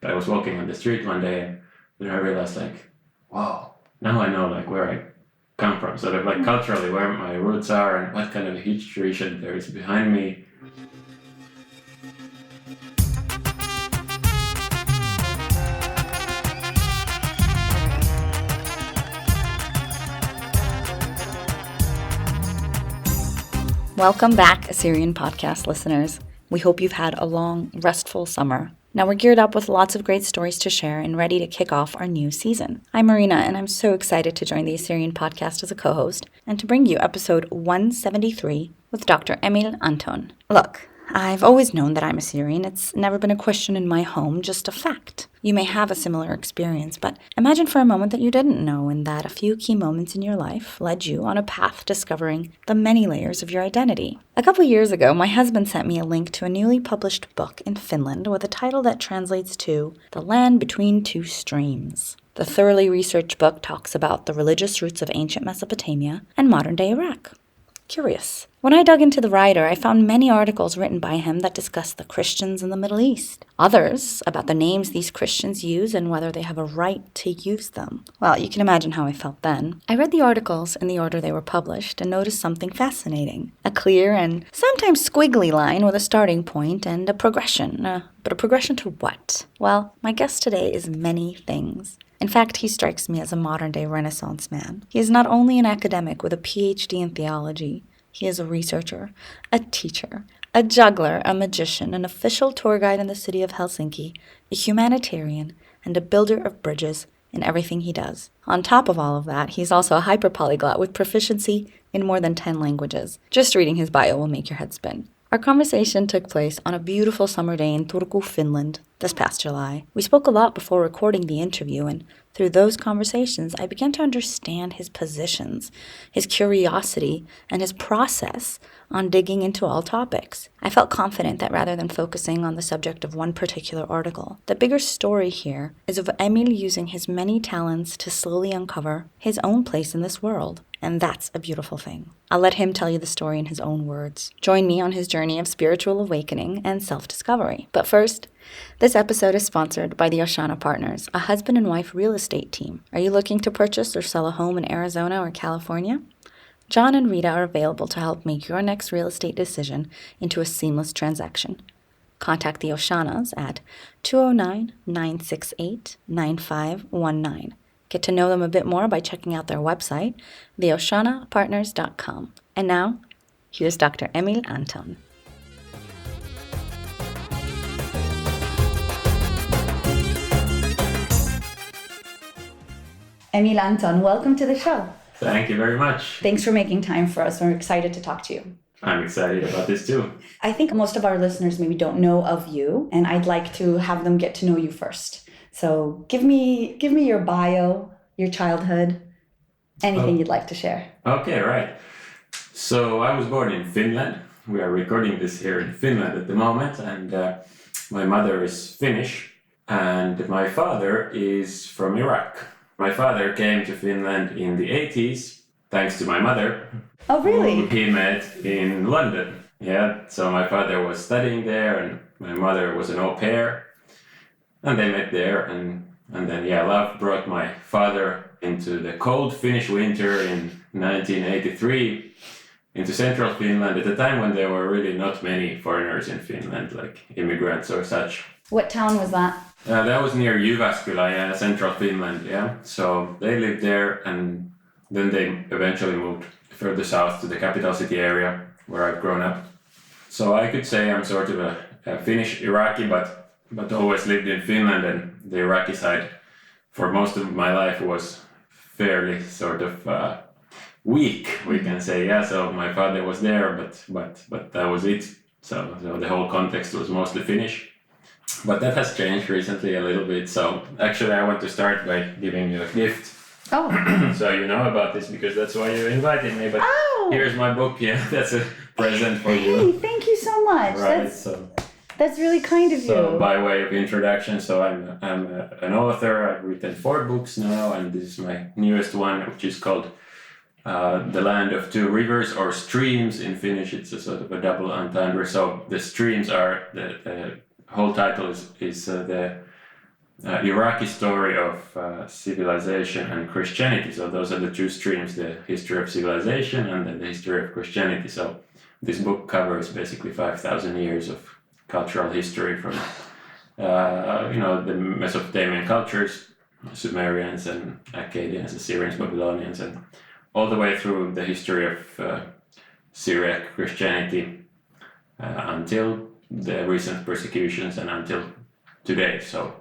I was walking on the street one day and then I realized like, wow, now I know like where I come from, sort of like culturally where my roots are and what kind of a huge tradition there is behind me. Welcome back, Assyrian podcast listeners. We hope you've had a long, restful summer. Now we're geared up with lots of great stories to share and ready to kick off our new season. I'm Marina, and I'm so excited to join the Assyrian podcast as a co-host and to bring you episode 173 with Dr. Emil Anton. Look, I've always known that I'm Assyrian. It's never been a question in my home, just a fact. You may have a similar experience, but imagine for a moment that you didn't know and that a few key moments in your life led you on a path discovering the many layers of your identity. A couple years ago, my husband sent me a link to a newly published book in Finland with a title that translates to The Land Between Two Streams. The thoroughly researched book talks about the religious roots of ancient Mesopotamia and modern-day Iraq. Curious. When I dug into the writer, I found many articles written by him that discuss the Christians in the Middle East. Others about the names these Christians use and whether they have a right to use them. Well, you can imagine how I felt then. I read the articles in the order they were published and noticed something fascinating. A clear and sometimes squiggly line with a starting point and a progression. But a progression to what? Well, my guest today is many things. In fact, he strikes me as a modern-day Renaissance man. He is not only an academic with a PhD in theology, he is a researcher, a teacher, a juggler, a magician, an official tour guide in the city of Helsinki, a humanitarian, and a builder of bridges in everything he does. On top of all of that, he's also a hyper-polyglot with proficiency in more than 10 languages. Just reading his bio will make your head spin. Our conversation took place on a beautiful summer day in Turku, Finland, this past July. We spoke a lot before recording the interview, and through those conversations, I began to understand his positions, his curiosity, and his process on digging into all topics. I felt confident that rather than focusing on the subject of one particular article, the bigger story here is of Emil using his many talents to slowly uncover his own place in this world. And that's a beautiful thing. I'll let him tell you the story in his own words. Join me on his journey of spiritual awakening and self-discovery. But first, this episode is sponsored by the Oshana Partners, a husband and wife real estate team. Are you looking to purchase or sell a home in Arizona or California? John and Rita are available to help make your next real estate decision into a seamless transaction. Contact the Oshanas at 209-968-9519. Get to know them a bit more by checking out their website, theoshanapartners.com. And now, here's Dr. Emil Anton. Emil Anton, welcome to the show. Thank you very much. Thanks for making time for us. We're excited to talk to you. I'm excited about this too. I think most of our listeners maybe don't know of you, and I'd like to have them get to know you first. So give me your bio, your childhood, anything you'd like to share. Okay, right. So I was born in Finland. We are recording this here in Finland at the moment, and my mother is Finnish, and my father is from Iraq. My father came to Finland in the 80s, thanks to my mother. Oh, really? Whom he met in London. Yeah, so my father was studying there, and my mother was an au pair. And they met there, and then love brought my father into the cold Finnish winter in 1983 into central Finland at a time when there were really not many foreigners in Finland, like immigrants or such. What town was that? That was near Jyväskylä, central Finland, yeah. So they lived there, and then they eventually moved further south to the capital city area where I've grown up. So I could say I'm sort of a Finnish Iraqi, but always lived in Finland, and the Iraqi side for most of my life was fairly sort of weak, we can say. Yeah, so my father was there, but that was it. So the whole context was mostly Finnish. But that has changed recently a little bit. So actually I want to start by giving you a gift. Oh. So you know about this because that's why you invited me. But here's my book. Yeah, that's a present for you. Hey, thank you so much. Right. That's really kind of you. So by way of introduction, so I'm an author. I've written 4 books now, and this is my newest one, which is called The Land of Two Rivers, or Streams in Finnish. It's a sort of a double entendre. So the streams are the whole title is the Iraqi story of civilization and Christianity. So those are the two streams: the history of civilization and then the history of Christianity. So this book covers basically 5,000 years of cultural history from the Mesopotamian cultures, Sumerians and Akkadians, Assyrians, Babylonians, and all the way through the history of Syriac Christianity until the recent persecutions and until today. So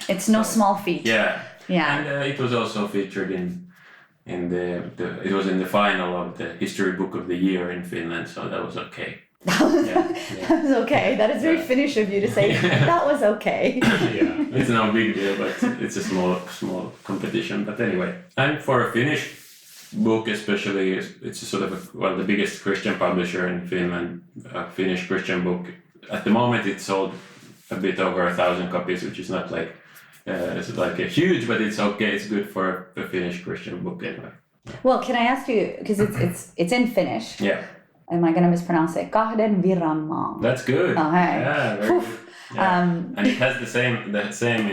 it's no small feat. Yeah. Yeah. And it was also featured in it was in the final of the history book of the year in Finland, so that was okay. That was okay. That is very Finnish of you to say. That was okay. Yeah, it's no big deal, but it's a small competition. But anyway, and for a Finnish book especially, it's a sort of the biggest Christian publisher in Finland, a Finnish Christian book. At the moment, it's sold a bit over 1,000 copies, which is not like it's like a huge, but it's okay. It's good for a Finnish Christian book anyway. Well, can I ask you, because it's in Finnish? Yeah. Am I gonna mispronounce it? Kahden, virran. That's good. Oh, hey. Yeah, very good. Yeah. And it has the same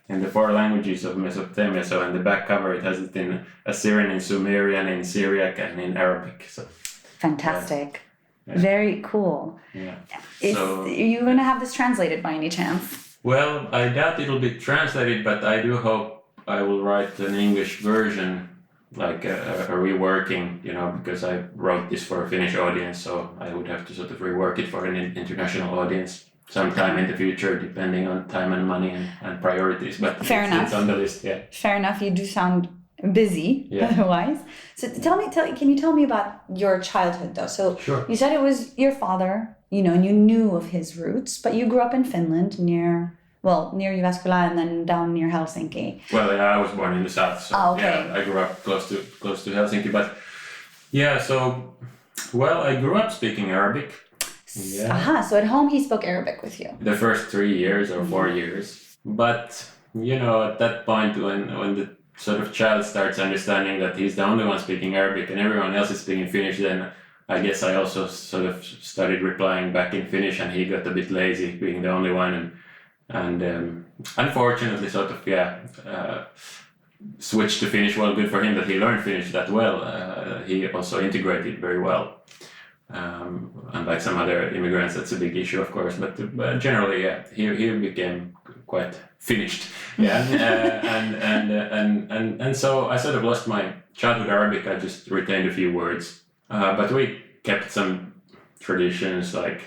in the four languages of Mesopotamia. So in the back cover, it has it in Assyrian, in Sumerian, in Syriac, and in Arabic. So fantastic. Yeah. Very cool. Yeah. Are you going to have this translated by any chance? Well, I doubt it'll be translated, but I do hope I will write an English version, like a reworking, because I wrote this for a Finnish audience, so I would have to sort of rework it for an international audience sometime in the future, depending on time and money and priorities. But Fair enough. It's on the list, yeah. Fair enough. You do sound busy otherwise. So can you tell me about your childhood though? So sure. You said it was your father, and you knew of his roots, but you grew up in Finland near Jyväskylä and then down near Helsinki. Well, I was born in the south, so I grew up close to Helsinki. But I grew up speaking Arabic. Yeah. So at home he spoke Arabic with you. The first 3 years or 4 years. But, at that point when the sort of child starts understanding that he's the only one speaking Arabic and everyone else is speaking Finnish, then I guess I also sort of started replying back in Finnish, and he got a bit lazy being the only one, and unfortunately sort of switched to Finnish. Well, good for him that he learned Finnish that well. He also integrated very well. Unlike some other immigrants, that's a big issue, of course, but generally, he became quite finished. And so I sort of lost my childhood Arabic. I just retained a few words, but we kept some traditions, like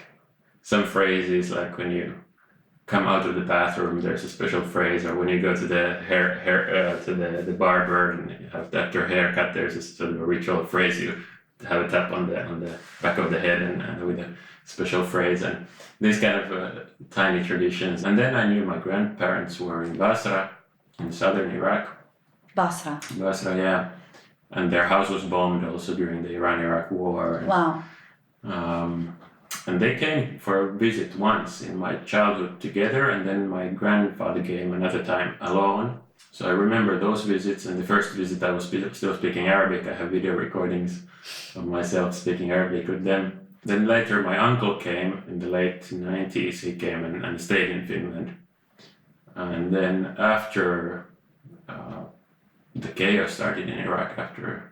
some phrases, like when you come out of the bathroom, there's a special phrase, or when you go to the the barber and after a haircut, there's a sort of a ritual phrase. You have a tap on the back of the head and with a special phrase, and these kind of tiny traditions. And then I knew my grandparents were in Basra, in southern Iraq. Basra, yeah. And their house was bombed also during the Iran-Iraq war. Wow. And they came for a visit once in my childhood together, and then my grandfather came another time alone. So I remember those visits, and the first visit I was still speaking Arabic. I have video recordings of myself speaking Arabic with them. Then later my uncle came in the late 90s. He came and stayed in Finland. And then after the chaos started in Iraq, after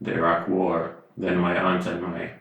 the Iraq war, then my aunt and my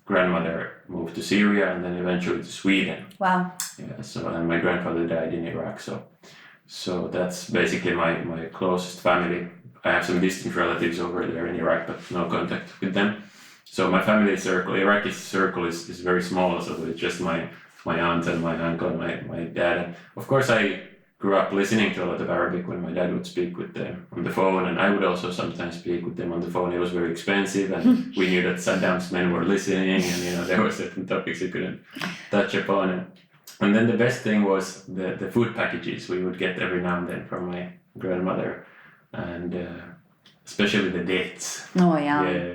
grandmother moved to Syria and then eventually to Sweden. Wow. Yeah, and my grandfather died in Iraq, so that's basically my closest family. I have some distant relatives over there in Iraq, but no contact with them. So my family circle, Iraqi circle, is very small. So it's just my aunt and my uncle and my dad. And of course, I grew up listening to a lot of Arabic when my dad would speak with them on the phone, and I would also sometimes speak with them on the phone. It was very expensive, and we knew that Saddam's men were listening, and there were certain topics you couldn't touch upon. And then the best thing was the food packages we would get every now and then from my grandmother, and especially the dates. Oh yeah. Yeah,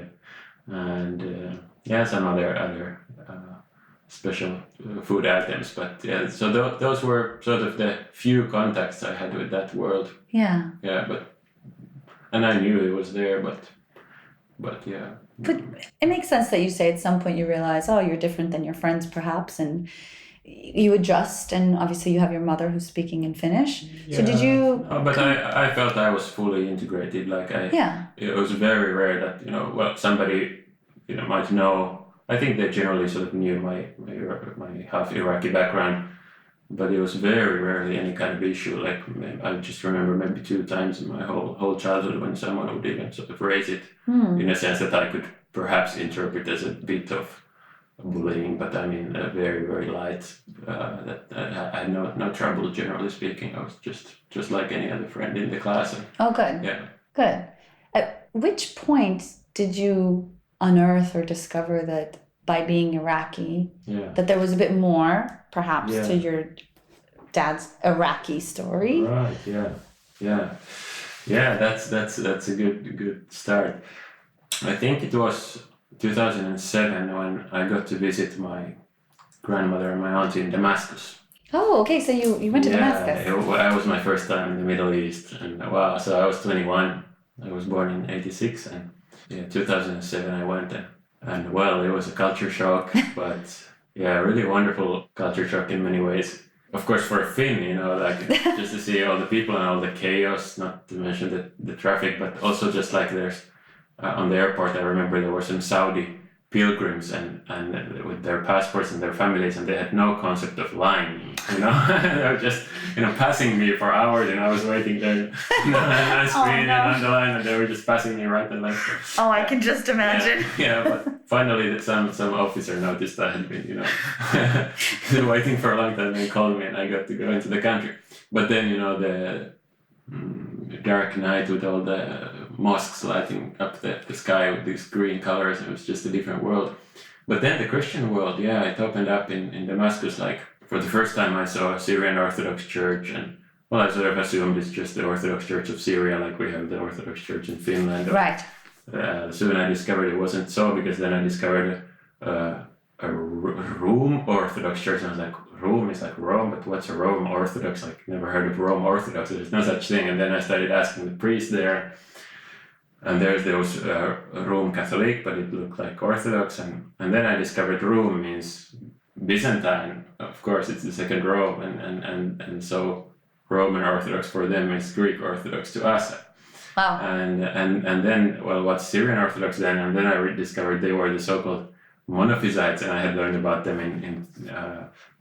and some other special food items. But yeah, so those were sort of the few contacts I had with that world. Yeah. Yeah, and I knew it was there, but yeah. But it makes sense that you say at some point you realize, oh, you're different than your friends perhaps, and you adjust, and obviously you have your mother who's speaking in Finnish. Yeah. So did you? No, but I felt I was fully integrated. Like it was very rare that somebody might know. I think they generally sort of knew my half Iraqi background, but it was very rarely any kind of issue. Like I just remember maybe 2 times in my whole childhood when someone would even sort of raise it in a sense that I could perhaps interpret as a bit of bullying, but I mean very very light. That I had no trouble generally speaking. I was just like any other friend in the class. And, oh, good. Yeah. Good. At which point did you unearth or discover that by being Iraqi, that there was a bit more, perhaps, to your dad's Iraqi story? Right. Yeah. That's a good start. I think it was 2007 when I got to visit my grandmother and my auntie in Damascus. Oh, okay. So you went to Damascus. That was my first time in the Middle East, and wow! So I was 21. I was born in '86, and 2007 I went, and well, it was a culture shock, but really wonderful culture shock in many ways. Of course, for a Finn, like just to see all the people and all the chaos, not to mention the traffic, but also just like there's on the airport, I remember there were some Saudi pilgrims and with their passports and their families, and they had no concept of line. They were just passing me for hours, and I was waiting there on screen and on the line, and they were just passing me right and left. Oh, I can just imagine. Yeah, but finally some officer noticed I had been waiting for a long time and called me, and I got to go into the country. But then the dark night with all the mosques lighting up the sky with these green colors, it was just a different world. But then the Christian world, it opened up in Damascus. Like for the first time I saw a Syrian Orthodox church, and well, I sort of assumed it's just the Orthodox Church of Syria, like we have the Orthodox Church in Finland. Right. Soon I discovered it wasn't so, because then I discovered a Rome Orthodox Church, and I was like, Rome is like Rome, but what's a Rome Orthodox? Like, never heard of Rome Orthodox. There's no such thing. And then I started asking the priest there, and there was Rome Catholic, but it looked like Orthodox. And then I discovered Rome means Byzantine. Of course, it's the second Rome, and so Roman Orthodox for them is Greek Orthodox to us. Wow. And then, well, what's Syrian Orthodox then? And then I discovered they were the so-called monophysites, and I had learned about them in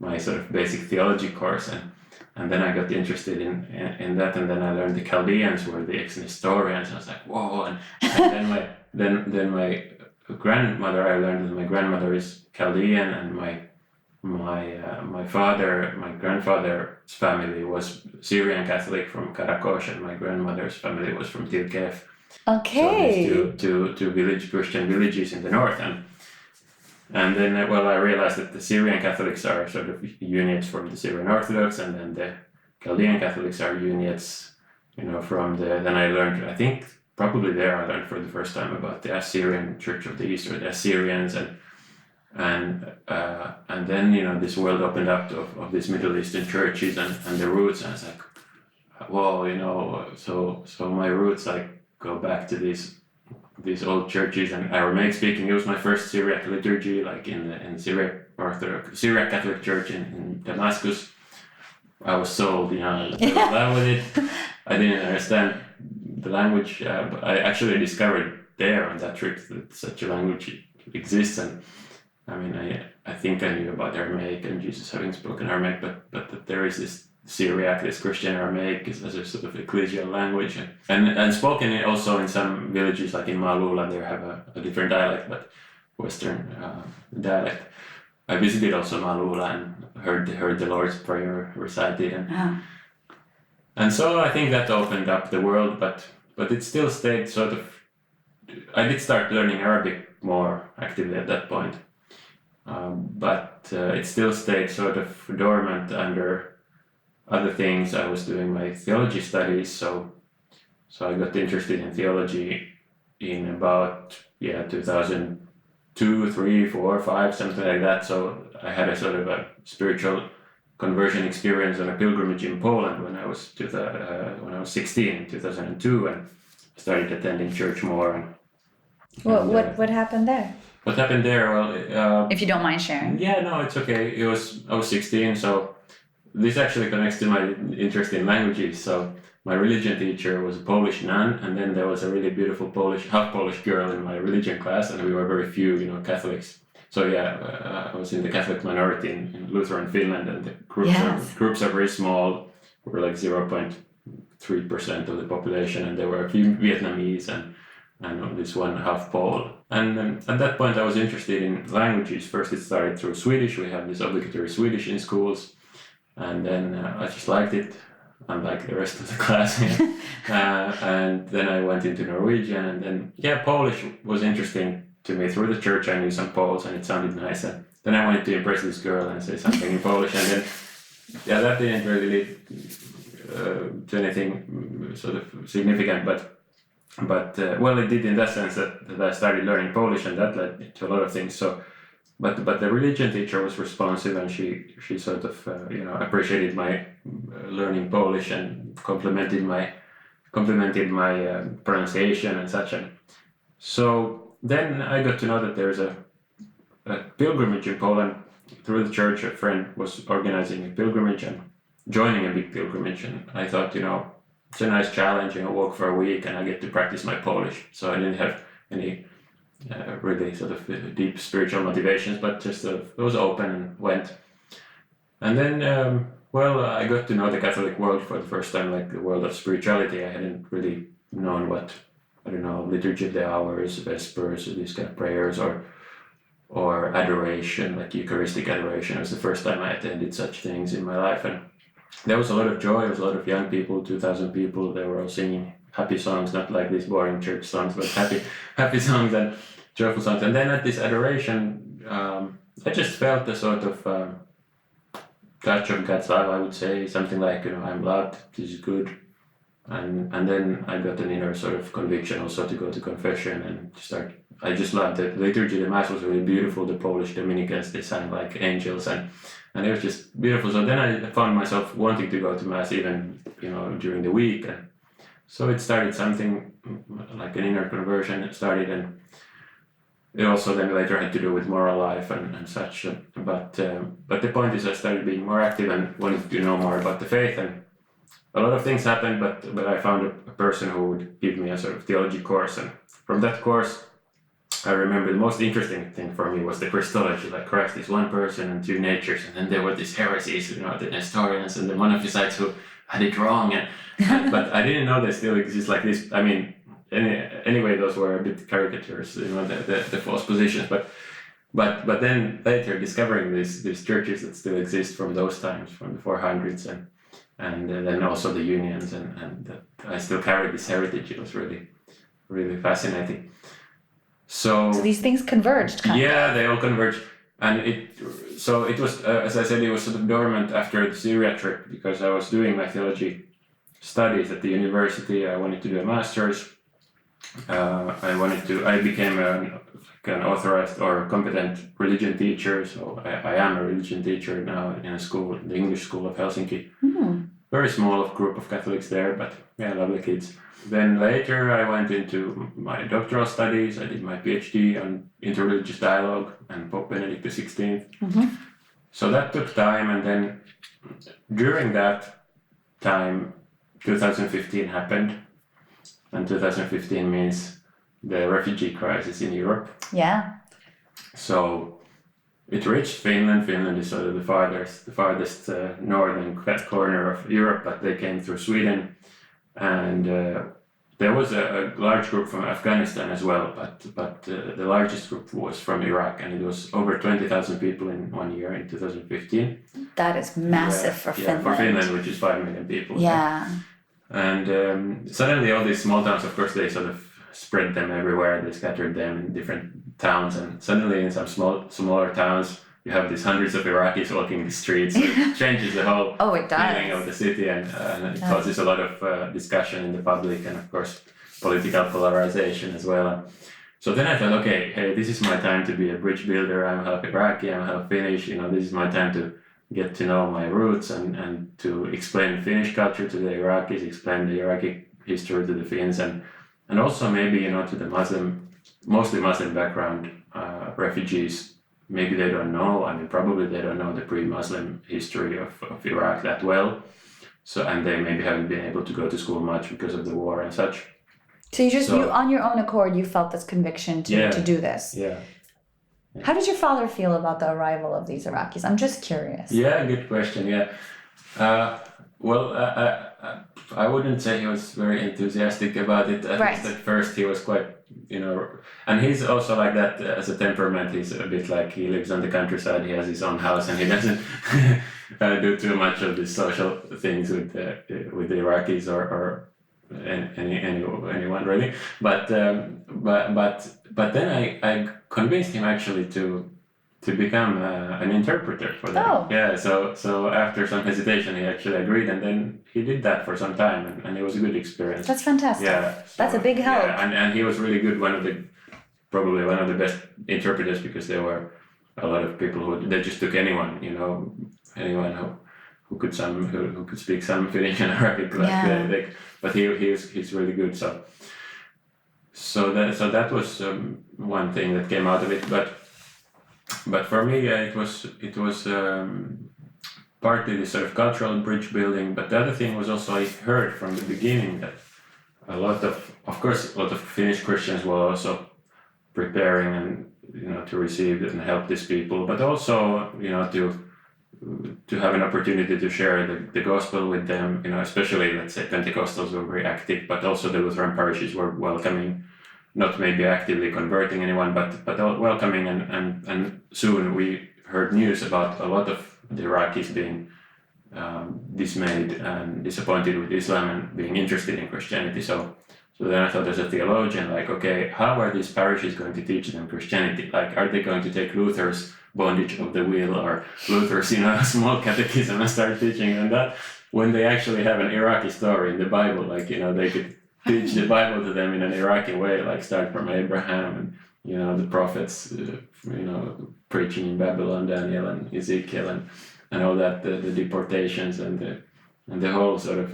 my sort of basic theology course, and then I got interested in that, and then I learned the Chaldeans were the ex-Nestorians, and I was like, whoa, and then my grandmother, I learned that my grandmother is Chaldean, and my grandfather's family was Syrian Catholic from Karakosh, and my grandmother's family was from Tilkev. Okay. So these two Christian villages in the north, and then, I realized that the Syrian Catholics are sort of units from the Syrian Orthodox, and then the Chaldean Catholics are units, from then I learned, I think probably there I learned for the first time about the Assyrian Church of the East, or the Assyrians, and then, this world opened up of these Middle Eastern churches and the roots, and I was like, whoa, so my roots go back to these old churches, and Aramaic speaking. It was my first Syriac liturgy, like in Syriac Catholic Church in Damascus. I was sold, I was in love with it. I didn't understand the language, but I actually discovered there on that trip that such a language exists, and I mean, I think I knew about Aramaic and Jesus having spoken Aramaic, but that there is this Syriac, this Christian Aramaic, as a sort of ecclesial language, and spoken also in some villages, like in Malula, they have a different dialect, but Western dialect. I visited also Malula and heard the Lord's Prayer recited, and so I think that opened up the world, but it still stayed sort of. I did start learning Arabic more actively at that point, but it still stayed sort of dormant under other things. I was doing my theology studies, so I got interested in theology in about 2002, 3, 4, 5, something like that. So I had a sort of a spiritual conversion experience on a pilgrimage in Poland when I was 16 in 2002, and started attending church more. What happened there? what happened there? Well, If you don't mind sharing. yeah, no, it's okay. I was 16, so this actually connects to my interest in languages. So my religion teacher was a Polish nun, and then there was a really beautiful half Polish girl in my religion class, and we were very few, Catholics. So yeah, I was in the Catholic minority in Lutheran Finland, and the groups are very small. We were like 0.3% of the population, and there were a few Vietnamese and this one half Pole. And at that point, I was interested in languages. First, it started through Swedish. We have this obligatory Swedish in schools, and then I just liked it, unlike the rest of the class. And then I went into Norwegian, and then Polish was interesting to me. Through the church, I knew some Poles, and it sounded nice. And then I wanted to impress this girl and say something in Polish, and then that didn't really lead to anything sort of significant, but well, it did in that sense that I started learning Polish, and that led to a lot of things. So, but the religion teacher was responsive, and she sort of appreciated my learning Polish and complimented my pronunciation and such. And so then I got to know that there's a pilgrimage in Poland. Through the church, a friend was organizing a pilgrimage and joining a big pilgrimage, and I thought, it's a nice challenge, walk for a week and I get to practice my Polish. So I didn't have any really sort of deep spiritual motivations, but just it was open and went. And then, I got to know the Catholic world for the first time, like the world of spirituality. I hadn't really known what, liturgy of the hours, vespers, or these kind of prayers, or adoration, like Eucharistic adoration. It was the first time I attended such things in my life, and there was a lot of joy. There was a lot of young people, 2,000 people. They were all singing happy songs, not like these boring church songs, but happy songs and joyful songs. And then at this adoration, I just felt a sort of touch of God's love, I would say, something like, I'm loved, this is good. And then I got an inner sort of conviction also to go to confession and start. I just loved the liturgy. The Mass was really beautiful. The Polish Dominicans, they sang like angels, and it was just beautiful. So then I found myself wanting to go to Mass even, during the week. And so it started something like an inner conversion. It started, and it also then later had to do with moral life and such. But the point is I started being more active and wanted to know more about the faith. And a lot of things happened, but I found a person who would give me a sort of theology course. And from that course, I remember the most interesting thing for me was the Christology, like Christ is one person and two natures, and then there were these heresies, the Nestorians and the Monophysites who had it wrong, but I didn't know they still exist like this. I mean, anyway, those were a bit caricatures, the false positions, but then later discovering these churches that still exist from those times, from the 400s, and then also the unions, and that I still carry this heritage. It was really, really fascinating. So these things converged, kind of. Yeah, they all converged. And it was, as I said, it was sort of dormant after the Syria trip, because I was doing my theology studies at the university. I wanted to do a master's. I became an authorized or competent religion teacher. So I am a religion teacher now in a school, the English School of Helsinki. Mm. Very small group of Catholics there, but yeah, lovely kids. Then later I went into my doctoral studies. I did my PhD on interreligious dialogue and Pope Benedict XVI. Mm-hmm. So that took time, and then during that time, 2015 happened. And 2015 means the refugee crisis in Europe. Yeah. So it reached Finland. Finland is sort of the farthest northern corner of Europe, but they came through Sweden. And there was a large group from Afghanistan as well, but the largest group was from Iraq, and it was over 20,000 people in 1 year in 2015. That is massive for Finland. For Finland, which is 5 million people. Yeah. And suddenly all these small towns, of course, they sort of spread them everywhere. They scattered them in different towns, and suddenly in some smaller towns, you have these hundreds of Iraqis walking the streets. It changes the whole feeling of the city, and it causes a lot of discussion in the public, and of course political polarization as well. So then I thought, okay, hey, this is my time to be a bridge builder. I'm half Iraqi, I'm half Finnish. This is my time to get to know my roots and to explain Finnish culture to the Iraqis, explain the Iraqi history to the Finns, and also maybe to the mostly Muslim background refugees, maybe they don't know, I mean probably they don't know the pre-Muslim history of Iraq that well. So, and they maybe haven't been able to go to school much because of the war and such. So you on your own accord, you felt this conviction to do this. Yeah. How did your father feel about the arrival of these Iraqis? I'm just curious. Yeah, good question. Yeah. I wouldn't say he was very enthusiastic about it. At least at first he was quite, and he's also like that as a temperament. He's a bit like, he lives on the countryside, he has his own house, and he doesn't do too much of these social things with the Iraqis or anyone really. But then I convinced him actually to become an interpreter for them. Oh. Yeah, so after some hesitation he actually agreed, and then he did that for some time, and it was a good experience. That's fantastic. Yeah. So, that's a big help. Yeah, and he was really good, probably one of the best interpreters, because there were a lot of people they just took anyone who could speak some Finnish and Arabic, but he's really good. So that was one thing that came out of it, but for me it was partly this sort of cultural bridge building, but the other thing was also I heard from the beginning that a lot of Finnish Christians were also preparing and to receive and help these people, but also to have an opportunity to share the gospel with them, especially, let's say, Pentecostals were very active, but also the Lutheran parishes were welcoming, not maybe actively converting anyone, but welcoming, and soon we heard news about a lot of the Iraqis being dismayed and disappointed with Islam and being interested in Christianity. So then I thought, as a theologian, like, okay, how are these parishes going to teach them Christianity? Like, are they going to take Luther's bondage of the will or Luther's, small catechism and start teaching them that, when they actually have an Iraqi story in the Bible? Like, they could teach the Bible to them in an Iraqi way, like start from Abraham and, the prophets, preaching in Babylon, Daniel and Ezekiel and all that, the deportations and the whole sort of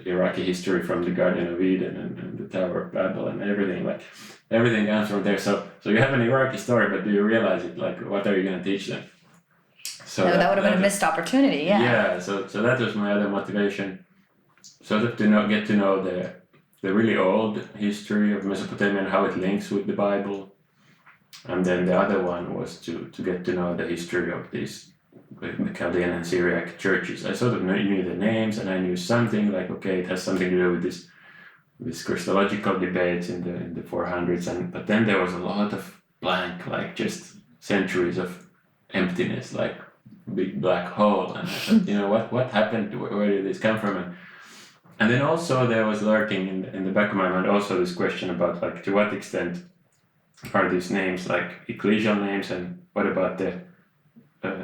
Iraqi history from the Garden of Eden and the Tower of Babel and everything, like everything comes from there. So you have an Iraqi story, but do you realize it? Like, what are you going to teach them? So that would have been a missed opportunity. Yeah. Yeah. So that was my other motivation, sort of to get to know the really old history of Mesopotamia and how it links with the Bible, and then the other one was to get to know the history of these the Chaldean and Syriac churches. I sort of knew the names, and I knew something like, okay, it has something to do with this Christological debates in the 400s, but then there was a lot of blank, like just centuries of emptiness, like big black hole, and I thought, what happened? Where did this come from? And then also there was lurking in the back of my mind also this question about, like, to what extent are these names like ecclesial names, and what about the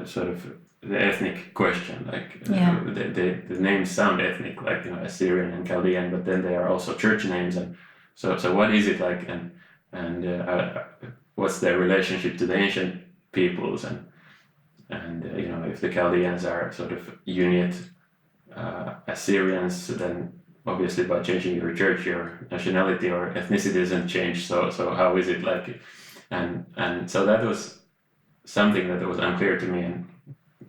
sort of the ethnic question, like the names sound ethnic, like Assyrian and Chaldean, but then they are also church names, and so what is it like, and what's their relationship to the ancient peoples, and if the Chaldeans are sort of unit Assyrians, then obviously by changing your church, your nationality or ethnicity doesn't change. So how is it like? And so that was something that was unclear to me, and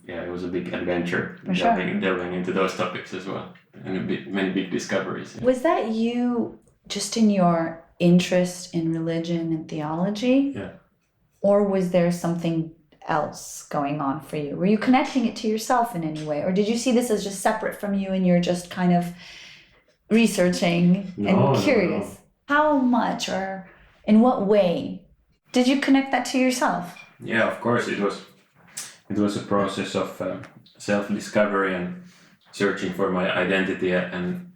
it was a big adventure delving into those topics as well, and many big discoveries. Was that you just in your interest in religion and theology? Yeah. Or was there something else going on for you? Were you connecting it to yourself in any way, or did you see this as just separate from you and you're just kind of researching and curious? No. How much or in what way did you connect that to yourself? Yeah, of course it was a process of self-discovery and searching for my identity, and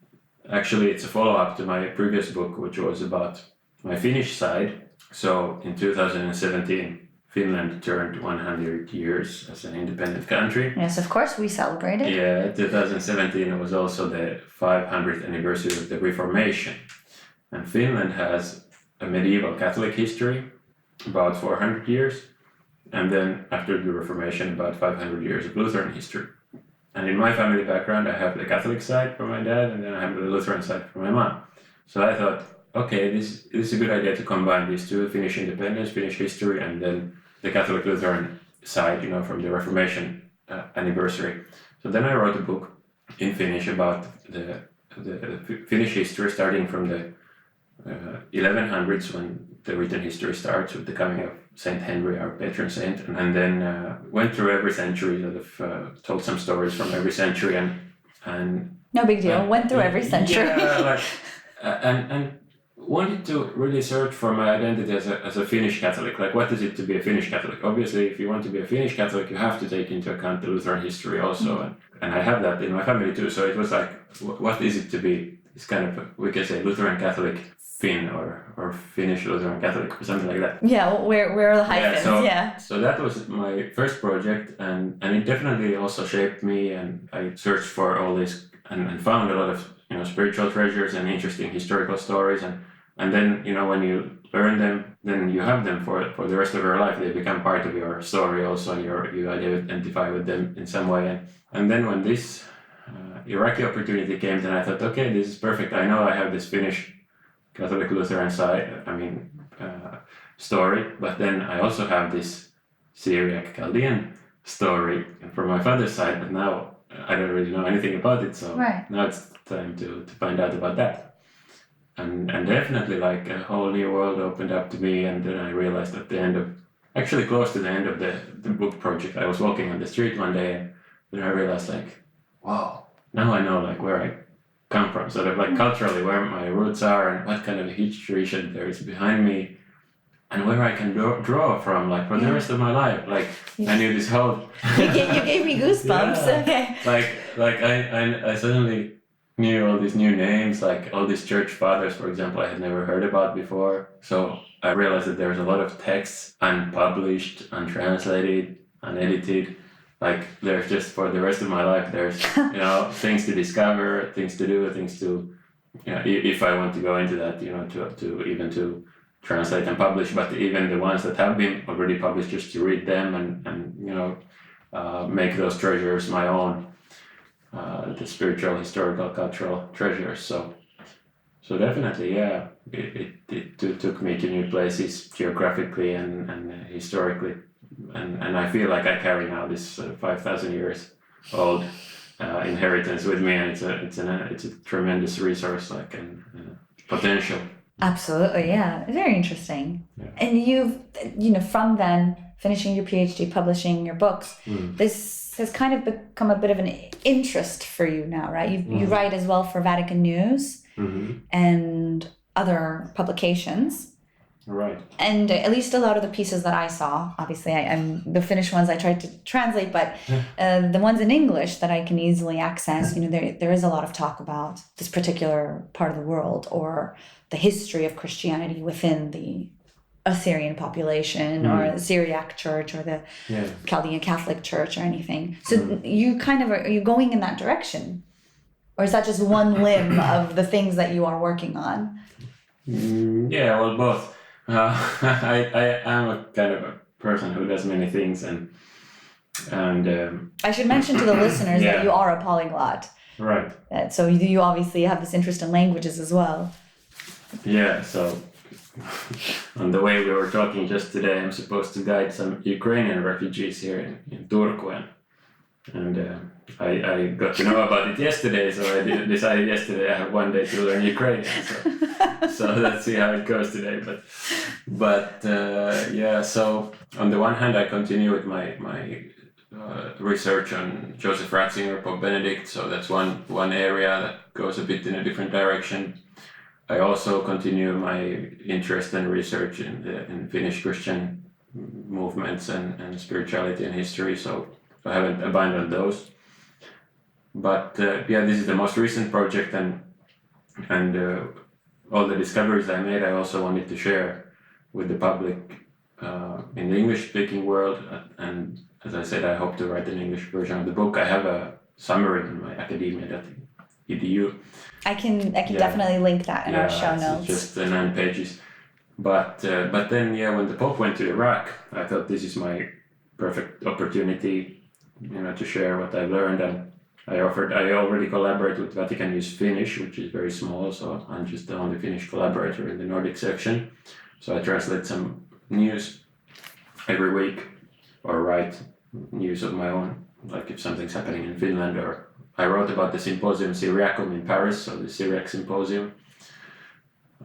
actually it's a follow-up to my previous book, which was about my Finnish side. So in 2017 Finland turned 100 years as an independent country. Yes, of course, we celebrated. Yeah, 2017 was also the 500th anniversary of the Reformation. And Finland has a medieval Catholic history, about 400 years, and then after the Reformation, about 500 years of Lutheran history. And in my family background, I have the Catholic side from my dad, and then I have the Lutheran side from my mom. So I thought, okay, this is a good idea to combine these two, Finnish independence, Finnish history, and then the Catholic Lutheran side, from the Reformation anniversary. So then I wrote a book in Finnish about the Finnish history, starting from the 1100s, when the written history starts with the coming of Saint Henry, our patron saint, and then went through every century, sort of told some stories from every century, and no big deal. Went through every century. Yeah, and wanted to really search for my identity as a Finnish Catholic. Like, what is it to be a Finnish Catholic? Obviously, if you want to be a Finnish Catholic, you have to take into account the Lutheran history also, and I have that in my family too. So it was like, what is it to be? It's kind of, we can say, Lutheran Catholic Finn or Finnish Lutheran Catholic or something like that. Yeah, where are the hyphens? So that was my first project, and it definitely also shaped me. And I searched for all this and found a lot of spiritual treasures and interesting historical stories, and then when you learn them, then you have them for the rest of your life. They become part of your story also, and you identify with them in some way. And then when this Iraqi opportunity came, then I thought, okay, this is perfect. I know I have this Finnish Catholic Lutheran side, story, but then I also have this Syriac Chaldean story from my father's side, but now I don't really know anything about it, so now it's time to find out about that. And definitely, like, a whole new world opened up to me, and then I realized at the end of, actually close to the end of the book project, I was walking on the street one day, and then I realized, like, wow, now I know, like, where I come from, sort of like culturally, where my roots are and what kind of history there is behind me, and where I can draw from, like, for the rest of my life. Like, I knew this whole... you gave me goosebumps. Yeah. Okay. Like I suddenly knew all these new names, like all these church fathers, for example, I had never heard about before. So I realized that there's a lot of texts unpublished, untranslated, unedited. Like, there's just, for the rest of my life, there's things to discover, things to do, things to, if I want to go into that, to translate and publish, but even the ones that have been already published, just to read them and make those treasures my own, the spiritual, historical, cultural treasures. So definitely, yeah, it took me to new places geographically and historically. And I feel like I carry now this 5,000 years old inheritance with me, and it's a tremendous resource, like, and potential. Absolutely, yeah, very interesting. Yeah. And you've from then finishing your PhD, publishing your books, this has kind of become a bit of an interest for you now, right? You write as well for Vatican News and other publications. Right. And at least a lot of the pieces that I saw, obviously I'm the Finnish ones I tried to translate, but the ones in English that I can easily access, there is a lot of talk about this particular part of the world, or the history of Christianity within the Assyrian population, or the Syriac church, or the Chaldean Catholic church, or anything. So are you going in that direction? Or is that just one limb of the things that you are working on? Yeah, well, both. I am a kind of a person who does many things, and I should mention to the listeners that you are a polyglot. Right. So you obviously have this interest in languages as well. Yeah, so on the way we were talking just today, I'm supposed to guide some Ukrainian refugees here in Turku, and I got to know about it yesterday, so I decided yesterday I have one day to learn Ukrainian, so let's see how it goes today. But yeah, so on the one hand, I continue with my research on Joseph Ratzinger, Pope Benedict, so that's one area that goes a bit in a different direction. I also continue my interest and research in Finnish Christian movements and spirituality and history, so I haven't abandoned those. But this is the most recent project, and all the discoveries I made, I also wanted to share with the public in the English-speaking world. And as I said, I hope to write an English version of the book. I have a summary in my academia.edu. I can definitely link that in our show notes. It's just 9 pages. But then, when the Pope went to Iraq, I thought this is my perfect opportunity, to share what I've learned. And I already collaborate with Vatican News Finnish, which is very small, so I'm just the only Finnish collaborator in the Nordic section. So I translate some news every week or write news of my own, like if something's happening in Finland. Or I wrote about the Symposium Syriacum in Paris, so the Syriac Symposium.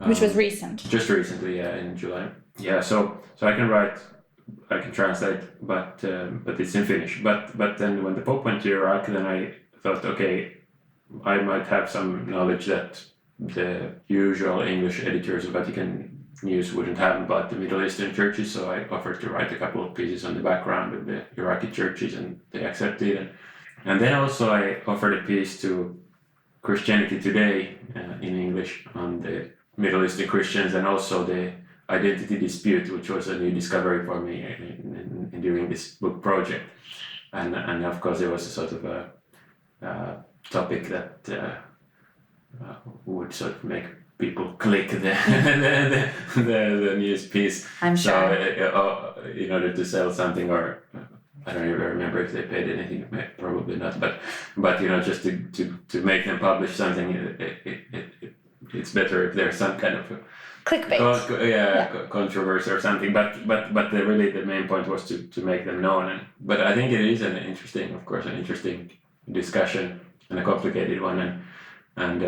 Which was recent. Just recently, yeah, in July. Yeah, so I can write, I can translate, but it's in Finnish. But then when the Pope went to Iraq, then I thought, okay, I might have some knowledge that the usual English editors of Vatican News wouldn't have about the Middle Eastern churches, so I offered to write a couple of pieces on the background of the Iraqi churches, and they accepted. And then also I offered a piece to Christianity Today in English on the Middle Eastern Christians, and also the identity dispute, which was a new discovery for me in during this book project. And of course, it was a sort of a topic that would sort of make people click the news piece. I'm sure. So in order to sell something, or I don't even remember if they paid anything, probably not. But just to make them publish something, it's better if there's some kind of clickbait. Controversy or something. But the main point was to make them known. But I think it is an interesting discussion, and a complicated one, and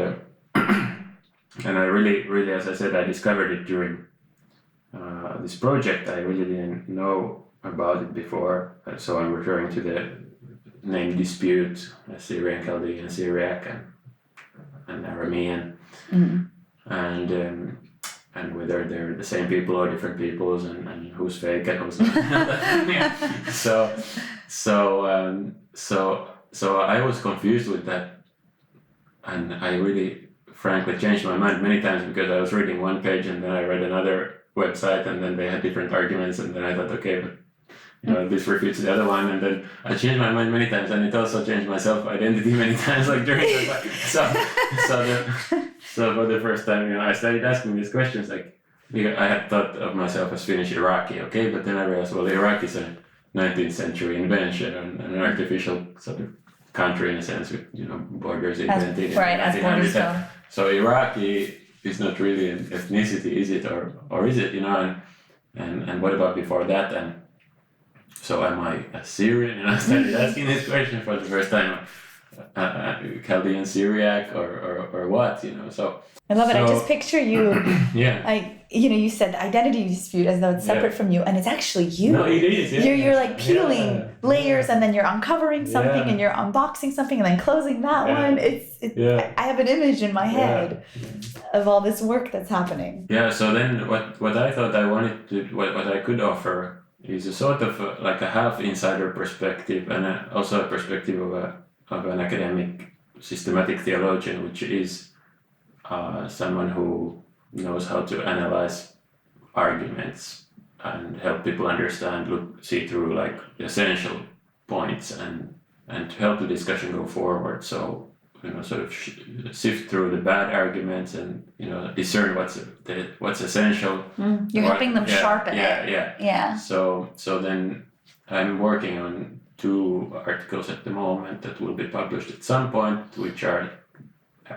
I really, as I said, I discovered it during this project. I really didn't know about it before, so I'm referring to the name dispute, Syrian, Chaldean, Syriac, and Aramean, and whether they're the same people or different peoples, and who's fake and who's not. So I was confused with that, and I really, frankly, changed my mind many times, because I was reading one page and then I read another website, and then they had different arguments, and then I thought, okay, but this refutes the other one, and then I changed my mind many times, and it also changed my self-identity many times, like during the so for the first time, I started asking these questions, like, I had thought of myself as Finnish Iraqi, okay, but then I realized, well, Iraq is a 19th century invention, and an artificial sort of country in a sense, with borders invented. Right, as borders go. So Iraqi is not really an ethnicity, is it, or is it? And what about before that? And so am I a Syrian? And I started asking this question for the first time. Chaldean, Syriac, or what? So I love it. I just picture you. Yeah. You said identity dispute as though it's separate from you, and it's actually you. No, it is. Yeah. You're like peeling layers, and then you're uncovering something, and you're unboxing something, and then closing that one. I have an image in my head of all this work that's happening. Yeah. So then, what I thought I wanted to, what I could offer is a sort of like a half insider perspective, and also a perspective of an academic, systematic theologian, which is someone who knows how to analyze arguments and help people understand, see through like essential points, and to help the discussion go forward. So sort of sift through the bad arguments, and discern what's essential. You're helping them sharpen it. Yeah. So then I'm working on 2 articles at the moment that will be published at some point, which are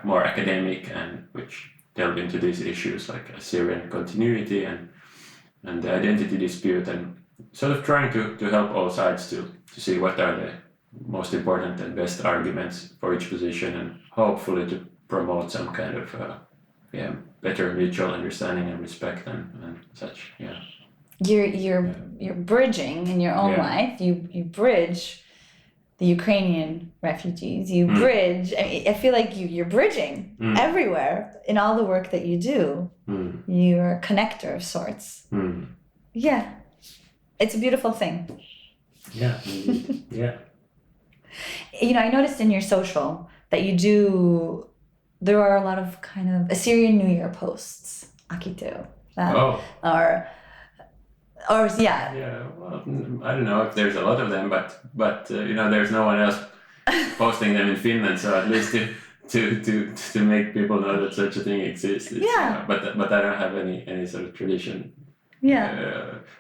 more academic and which delve into these issues like Assyrian continuity and the identity dispute, and sort of trying to help all sides to see what are the most important and best arguments for each position, and hopefully to promote some kind of better mutual understanding and respect and such. Yeah. You're bridging in your own life. You bridge the Ukrainian refugees. You bridge. I feel like you're bridging everywhere in all the work that you do. You're a connector of sorts. Yeah, it's a beautiful thing. Yeah. Yeah. I noticed in your social that there are a lot of kind of Assyrian New Year posts, Akitu, Yeah, well, I don't know if there's a lot of them, but there's no one else posting them in Finland, so at least to make people know that such a thing exists. But I don't have any sort of tradition.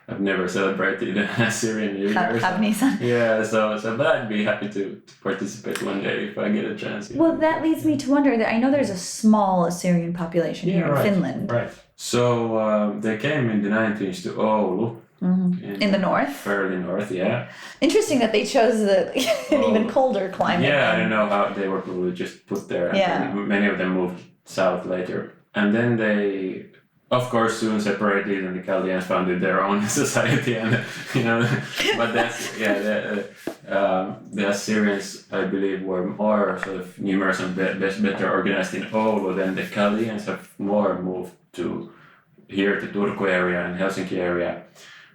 I've never celebrated Assyrian New Year. But I'd be happy to participate one day if I get a chance. Well, that leads me to wonder that I know there's a small Assyrian population here in Finland. Right. So they came in the 19th to Oulu, In the north? Fairly north, yeah. Interesting that they chose an even colder climate. Yeah, I don't know how they were probably just put there. And many of them moved south later. And then they, of course, soon separated, and the Chaldeans founded their own society. And but that's the Assyrians, I believe, were more sort of numerous and better organized in Oulu. Then the Chaldeans have more moved to here to Turku area and Helsinki area.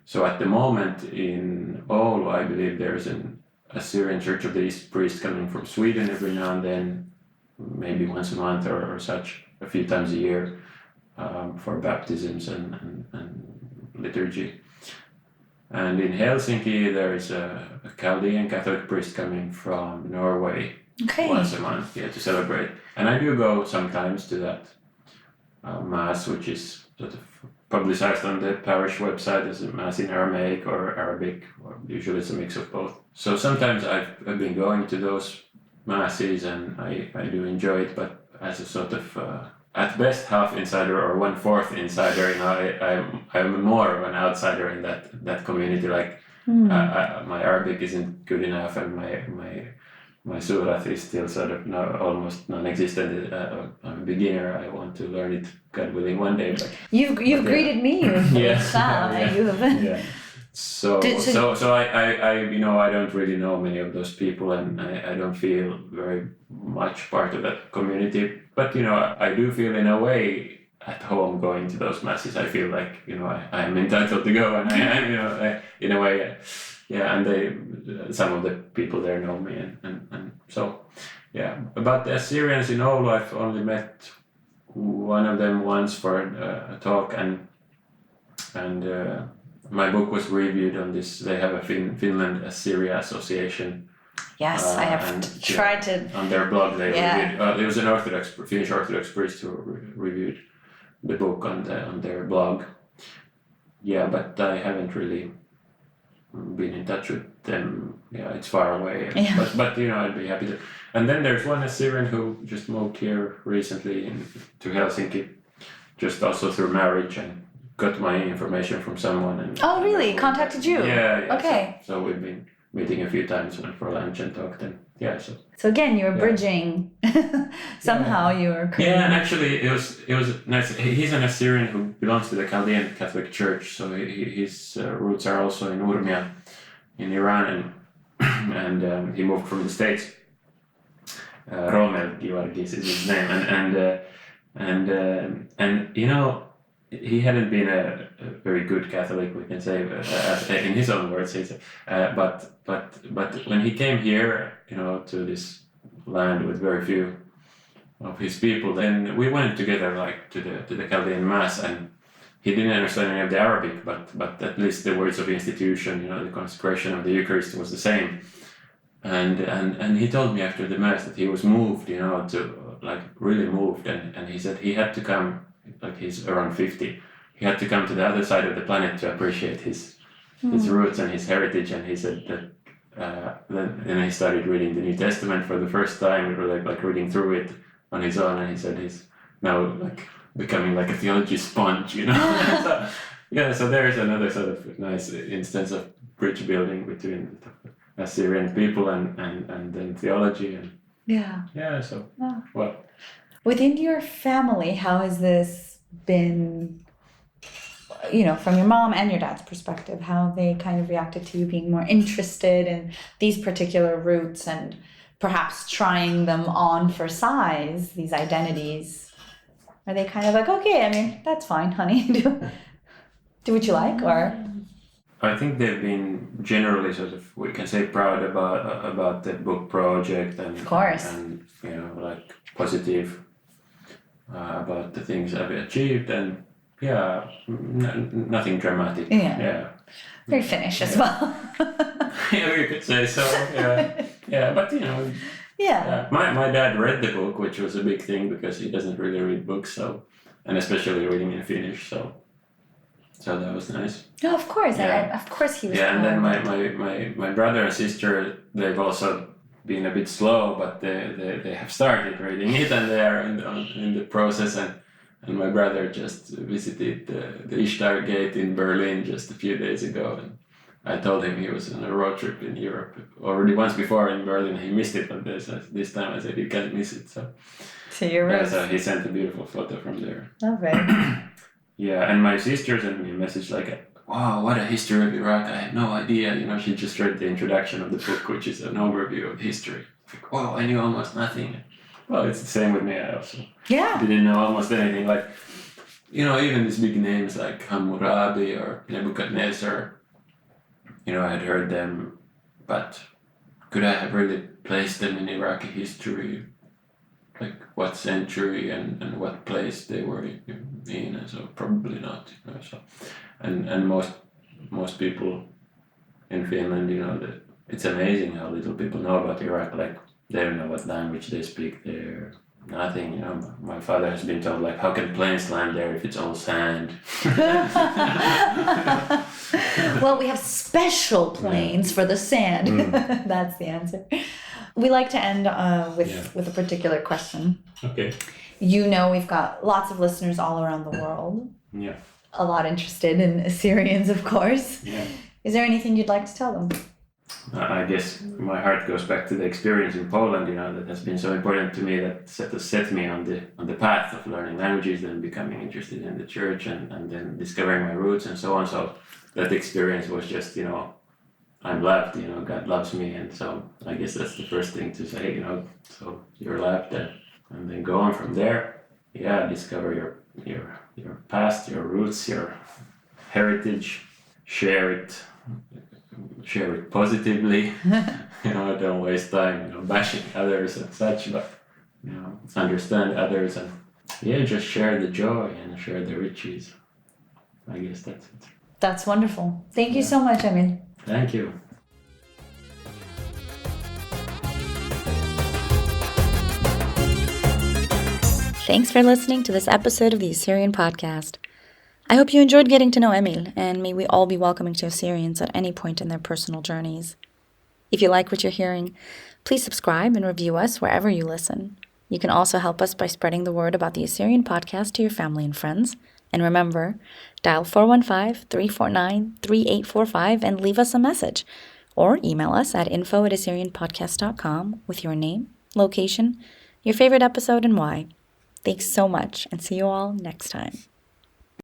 So at the moment in Oulu, I believe there's an Assyrian Church of the East priest coming from Sweden every now and then, maybe once a month or such, a few times a year, for baptisms and liturgy. And in Helsinki, there is a Chaldean Catholic priest coming from Norway once a month to celebrate. And I do go sometimes to that Mass, which is sort of publicized on the parish website as a Mass in Aramaic or Arabic, or usually it's a mix of both. So sometimes I've been going to those Masses and I do enjoy it, but as a sort of at best half insider or 1/4 insider, I'm more of an outsider in that community. Like my Arabic isn't good enough, and my Surat is still sort of almost non-existent. I'm a beginner. I want to learn it, God willing, one day. But you've greeted me with Sam. You have. Yeah. So I don't really know many of those people, and I don't feel very much part of that community. But I do feel in a way at home going to those masses. I feel like I'm entitled to go, and I in a way. Yeah, and some of the people there know me, and so, yeah. About the Assyrians in Oulu, I've only met one of them once for a talk, and my book was reviewed on this. They have a Finland Assyria Association. Yes, I have tried to. On their blog, they reviewed. There was an Finnish Orthodox priest who reviewed the book on their blog. Yeah, but I haven't really been in touch with them. Yeah, it's far away. Yeah. But I'd be happy to. And then there's one Assyrian who just moved here recently to Helsinki, just also through marriage, and got my information from someone. And oh, really? Contacted you? Yeah. Okay. So we've been meeting a few times, went for lunch and talked, and So again, you were bridging. Somehow you were creating. Yeah, and actually it was nice. He's an Assyrian who belongs to the Chaldean Catholic Church, so his roots are also in Urmia, in Iran, and he moved from the States. Romel Georgis is his name, and he hadn't been a very good Catholic, we can say, in his own words. But when he came here, to this land with very few of his people, then we went together, like to the Chaldean Mass, and he didn't understand any of the Arabic, but at least the words of institution, the consecration of the Eucharist was the same. And he told me after the Mass that he was moved, to like really moved, and he said he had to come. Like he's around 50, he had to come to the other side of the planet to appreciate his roots and his heritage. And he said that then he started reading the New Testament for the first time, like reading through it on his own. And he said he's now like becoming like a theology sponge, So there's another sort of nice instance of bridge building between Assyrian people and then theology. And so well. Within your family, how has this been, from your mom and your dad's perspective, how they kind of reacted to you being more interested in these particular roots and perhaps trying them on for size, these identities? Are they kind of like, okay, that's fine, honey, do what you like, or? I think they've been generally sort of, we can say, proud about the book project, and of course, and like positive about the things I've achieved, and nothing dramatic. Very Finnish as well. Yeah, you could say so. But my dad read the book, which was a big thing because he doesn't really read books, and especially reading in Finnish, so that was nice. No, of course. Of course he was. Yeah, and then my brother and sister, they've also been a bit slow, but they have started reading it, and they are in the process, And my brother just visited the Ishtar Gate in Berlin just a few days ago, and I told him he was on a road trip in Europe already once before in Berlin. He missed it, but this time I said you can't miss it. So you're right. So he sent a beautiful photo from there. Oh, very. Yeah, and my sister sent me a message like, wow, what a history of Iraq. I had no idea. She just read the introduction of the book, which is an overview of history. Like, wow, I knew almost nothing. Well, it's the same with me. I also didn't know almost anything. Like, even these big names like Hammurabi or Nebuchadnezzar, I had heard them, but could I have really placed them in Iraqi history? Like what century and what place they were in, and so probably not. So, and most people in Finland, that it's amazing how little people know about Iraq. Like they don't know what language they speak there. Nothing. My father has been told like, how can planes land there if it's all sand? Well, we have special planes for the sand. That's the answer. We like to end with a particular question. Okay. We've got lots of listeners all around the world. Yeah. A lot interested in Assyrians, of course. Yeah. Is there anything you'd like to tell them? I guess my heart goes back to the experience in Poland, that has been so important to me, that set me on the path of learning languages and becoming interested in the church and then discovering my roots and so on. So that experience was just, I'm loved, God loves me, and so I guess that's the first thing to say, so you're loved, and then go on from there. Yeah, discover your past, your roots, your heritage, share it positively. Don't waste time, bashing others and such, but understand others and just share the joy and share the riches. I guess that's it. That's wonderful. Thank you so much, Emil. Thank you. Thanks for listening to this episode of the Assyrian Podcast. I hope you enjoyed getting to know Emil, and may we all be welcoming to Assyrians at any point in their personal journeys. If you like what you're hearing, please subscribe and review us wherever you listen. You can also help us by spreading the word about the Assyrian Podcast to your family and friends. And remember, dial 415-349-3845 and leave us a message. Or email us at info@assyrianpodcast.com with your name, location, your favorite episode, and why. Thanks so much, and see you all next time.